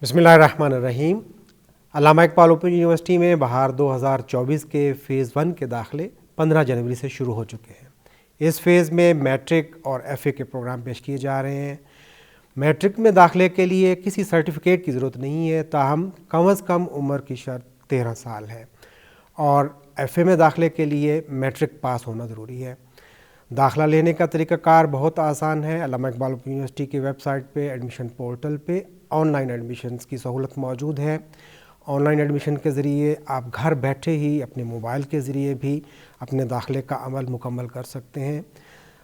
بسم اللہ الرحمن الرحیم۔ علامہ اقبال اوپن یونیورسٹی میں بہار 2024 کے فیز 1 کے داخلے 15 جنوری سے شروع ہو چکے ہیں۔ اس فیز میں میٹرک اور ایف اے کے پروگرام پیش کیے جا رہے ہیں۔ میٹرک میں داخلے کے لیے کسی سرٹیفکیٹ کی ضرورت نہیں ہے، تاہم کم از کم عمر کی شرط 13 سال ہے، اور ایف اے میں داخلے کے لیے میٹرک پاس ہونا ضروری ہے۔ داخلہ لینے کا طریقہ کار بہت آسان ہے۔ علامہ اقبال اوپن یونیورسٹی کی ویب سائٹ پہ ایڈمیشن پورٹل پہ آن لائن ایڈمیشنز کی سہولت موجود ہے۔ آن لائن ایڈمیشن کے ذریعے آپ گھر بیٹھے ہی اپنے موبائل کے ذریعے بھی اپنے داخلے کا عمل مکمل کر سکتے ہیں۔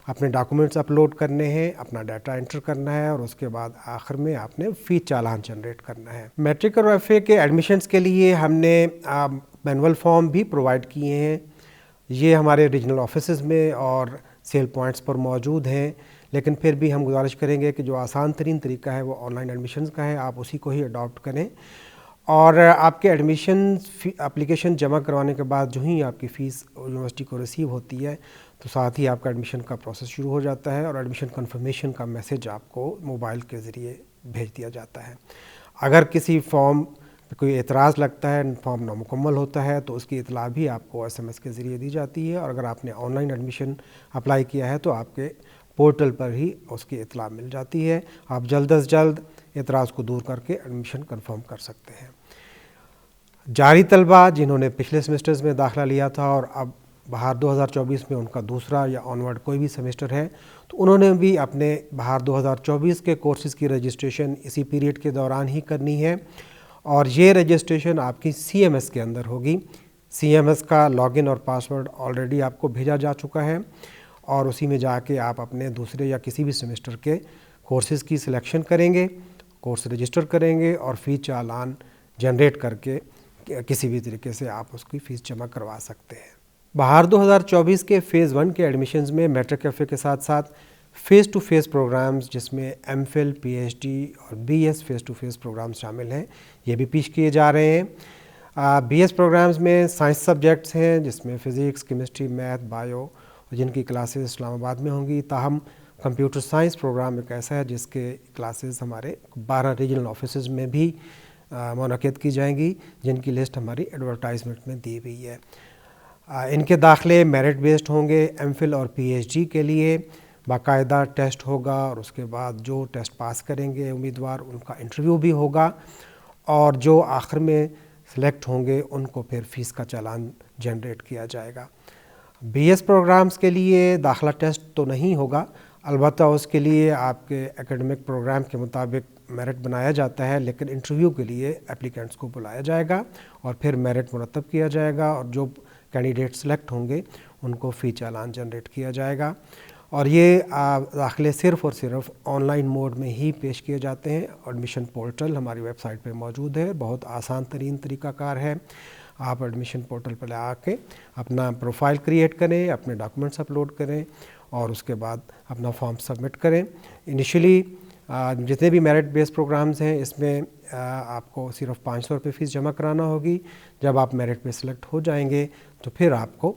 اپنے ڈاکومنٹس اپلوڈ کرنے ہیں، اپنا ڈیٹا انٹر کرنا ہے، اور اس کے بعد آخر میں آپ نے فیس چالان جنریٹ کرنا ہے۔ میٹرک اور ایف اے کے ایڈمیشنز کے لیے ہم نے مینول فارم بھی پرووائڈ کیے ہیں۔ یہ ہمارے ریجنل آفیسز میں اور سیل پوائنٹس پر موجود ہیں، لیکن پھر بھی ہم گزارش کریں گے کہ جو آسان ترین طریقہ ہے وہ آن لائن ایڈمیشنز کا ہے، آپ اسی کو ہی اڈاپٹ کریں۔ اور آپ کے اپلیکیشن جمع کروانے کے بعد جو ہی آپ کی فیس یونیورسٹی کو ریسیو ہوتی ہے تو ساتھ ہی آپ کا ایڈمیشن کا پروسیس شروع ہو جاتا ہے، اور ایڈمیشن کنفرمیشن کا میسج آپ کو موبائل کے ذریعے بھیج دیا جاتا ہے۔ اگر کسی فارم پہ کوئی اعتراض لگتا ہے، فارم نامکمل ہوتا ہے، تو اس کی اطلاع بھی آپ کو ایس ایم ایس کے ذریعے دی جاتی ہے، اور اگر آپ نے آن لائن ایڈمیشن اپلائی کیا ہے تو آپ کے پورٹل پر ہی اس کی اطلاع مل جاتی ہے۔ آپ جلد از جلد اعتراض کو دور کر کے ایڈمیشن کنفرم کر سکتے ہیں۔ جاری طلبہ جنہوں نے پچھلے سیمسٹرز میں داخلہ لیا تھا اور اب بہار 2024 میں ان کا دوسرا یا آنورڈ کوئی بھی سیمسٹر ہے، تو انہوں نے بھی اپنے بہار 2024 کے کورسز کی رجسٹریشن اسی پیریڈ کے دوران ہی کرنی ہے، اور یہ رجسٹریشن آپ کی سی ایم ایس کے اندر ہوگی۔ سی ایم ایس کا لاگ ان اور پاسورڈ آلریڈی آپ کو بھیجا جا چکا ہے، اور اسی میں جا کے آپ اپنے دوسرے یا کسی بھی سیمسٹر کے کورسز کی سلیکشن کریں گے، کورس رجسٹر کریں گے، اور فیس چالان جنریٹ کر کے کسی بھی طریقے سے آپ اس کی فیس جمع کروا سکتے ہیں۔ بہار 2024 کے فیز 1 کے ایڈمیشنز میں میٹرک ایف اے کے ساتھ ساتھ فیس ٹو فیس پروگرامز، جس میں M Phil, P H D اور B S face to face programmes شامل ہیں، یہ بھی پیش کیے جا رہے ہیں۔ بی ایس پروگرامز میں سائنس سبجیکٹس ہیں، جس میں فزکس، کیمسٹری، میتھ، بایو، جن کی کلاسز اسلام آباد میں ہوں گی۔ تاہم کمپیوٹر سائنس پروگرام ایک ایسا ہے جس کے کلاسز ہمارے 12 ریجنل آفیسز میں بھی منعقد کی جائیں گی، جن کی لسٹ ہماری ایڈورٹائزمنٹ میں دی ہوئی ہے۔ ان کے داخلے میرٹ بیسڈ ہوں گے۔ ایم فل اور پی ایچ ڈی کے لیے باقاعدہ ٹیسٹ ہوگا، اور اس کے بعد جو ٹیسٹ پاس کریں گے امیدوار، ان کا انٹرویو بھی ہوگا، اور جو آخر میں سلیکٹ ہوں گے ان کو پھر فیس کا چالان جنریٹ کیا جائے گا۔ بی ایس پروگرامز کے لیے داخلہ ٹیسٹ تو نہیں ہوگا، البتہ اس کے لیے آپ کے ایکیڈمک پروگرام کے مطابق میرٹ بنایا جاتا ہے، لیکن انٹرویو کے لیے اپلیکینٹس کو بلایا جائے گا، اور پھر میرٹ مرتب کیا جائے گا، اور جو کینڈیڈیٹ سلیکٹ ہوں گے ان کو فی چالان جنریٹ کیا جائے گا۔ اور یہ داخلے صرف اور صرف آن لائن موڈ میں ہی پیش کیے جاتے ہیں۔ ایڈمیشن پورٹل ہماری ویب سائٹ پہ موجود ہے، بہت آسان ترین طریقہ کار ہے۔ آپ ایڈمیشن پورٹل پہ آ کے اپنا پروفائل کریٹ کریں، اپنے ڈاکومنٹس اپلوڈ کریں، اور اس کے بعد اپنا فارم سبمٹ کریں۔ انیشلی جتنے بھی میرٹ بیس پروگرامز ہیں، اس میں آپ کو صرف 500 روپے فیس جمع کرانا ہوگی۔ جب آپ میرٹ پہ سلیکٹ ہو جائیں گے تو پھر آپ کو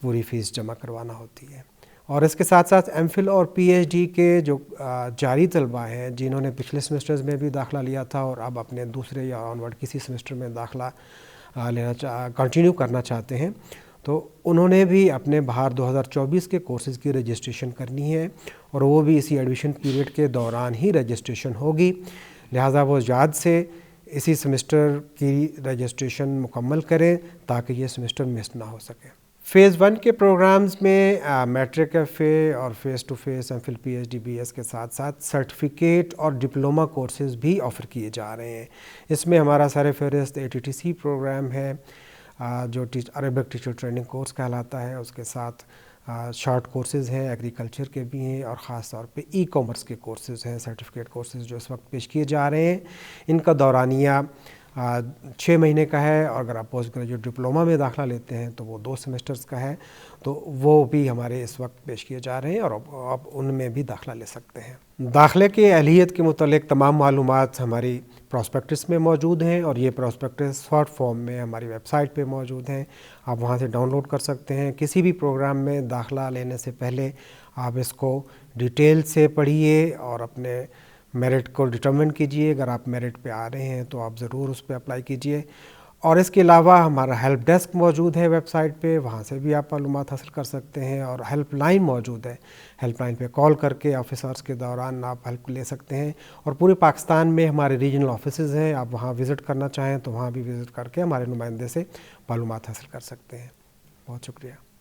پوری فیس جمع کروانا ہوتی ہے۔ اور اس کے ساتھ ساتھ ایم فل اور پی ایچ ڈی کے جو جاری طلبہ ہیں، جنہوں نے پچھلے سیمسٹرز میں بھی داخلہ لیا تھا اور اب اپنے دوسرے یا آنورڈ کسی سیمسٹر میں داخلہ کنٹینیو کرنا چاہتے ہیں، تو انہوں نے بھی اپنے بہار 2024 کے کورسز کی رجسٹریشن کرنی ہے، اور وہ بھی اسی ایڈمیشن پیریڈ کے دوران ہی رجسٹریشن ہوگی۔ لہٰذا وہ یاد سے اسی سیمسٹر کی رجسٹریشن مکمل کریں تاکہ یہ سیمسٹر مس نہ ہو سکے۔ فیز 1 کے پروگرامز میں میٹرک ایف اے اور face to face M Phil, P H D, B S کے ساتھ ساتھ سرٹیفکیٹ اور ڈپلومہ کورسز بھی آفر کیے جا رہے ہیں۔ اس میں ہمارا سر فہرست A T T C program ہے، جو عربک ٹیچر ٹریننگ کورس کہلاتا ہے۔ اس کے ساتھ شارٹ کورسز ہیں، ایگریکلچر کے بھی ہیں، اور خاص طور پہ ای کامرس کے کورسز ہیں، سرٹیفکیٹ کورسز جو اس وقت پیش کیے جا رہے ہیں۔ ان کا دورانیہ 6 مہینے کا ہے، اور اگر آپ پوسٹ گریجویٹ ڈپلومہ میں داخلہ لیتے ہیں تو وہ 2 سیمسٹرز کا ہے، تو وہ بھی ہمارے اس وقت پیش کیے جا رہے ہیں، اور آپ ان میں بھی داخلہ لے سکتے ہیں۔ داخلے کے اہلیت کے متعلق تمام معلومات ہماری پراسپیکٹس میں موجود ہیں، اور یہ پراسپیکٹس شارٹ فارم میں ہماری ویب سائٹ پہ موجود ہیں، آپ وہاں سے ڈاؤن لوڈ کر سکتے ہیں۔ کسی بھی پروگرام میں داخلہ لینے سے پہلے آپ اس کو ڈیٹیل سے پڑھیے، اور اپنے میرٹ کو ڈٹرمن کیجئے. اگر آپ میرٹ پہ آ رہے ہیں تو آپ ضرور اس پہ اپلائی کیجئے. اور اس کے علاوہ ہمارا ہیلپ ڈیسک موجود ہے ویب سائٹ پہ, وہاں سے بھی آپ معلومات حاصل کر سکتے ہیں. اور ہیلپ لائن موجود ہے, ہیلپ لائن پہ کال کر کے آفیسرس کے دوران آپ ہیلپ لے سکتے ہیں. اور پورے پاکستان میں ہمارے ریجنل آفیسز ہیں, آپ وہاں وزٹ کرنا چاہیں تو وہاں بھی وزٹ کر کے ہمارے نمائندے سے معلومات حاصل کر سکتے ہیں. بہت شکریہ.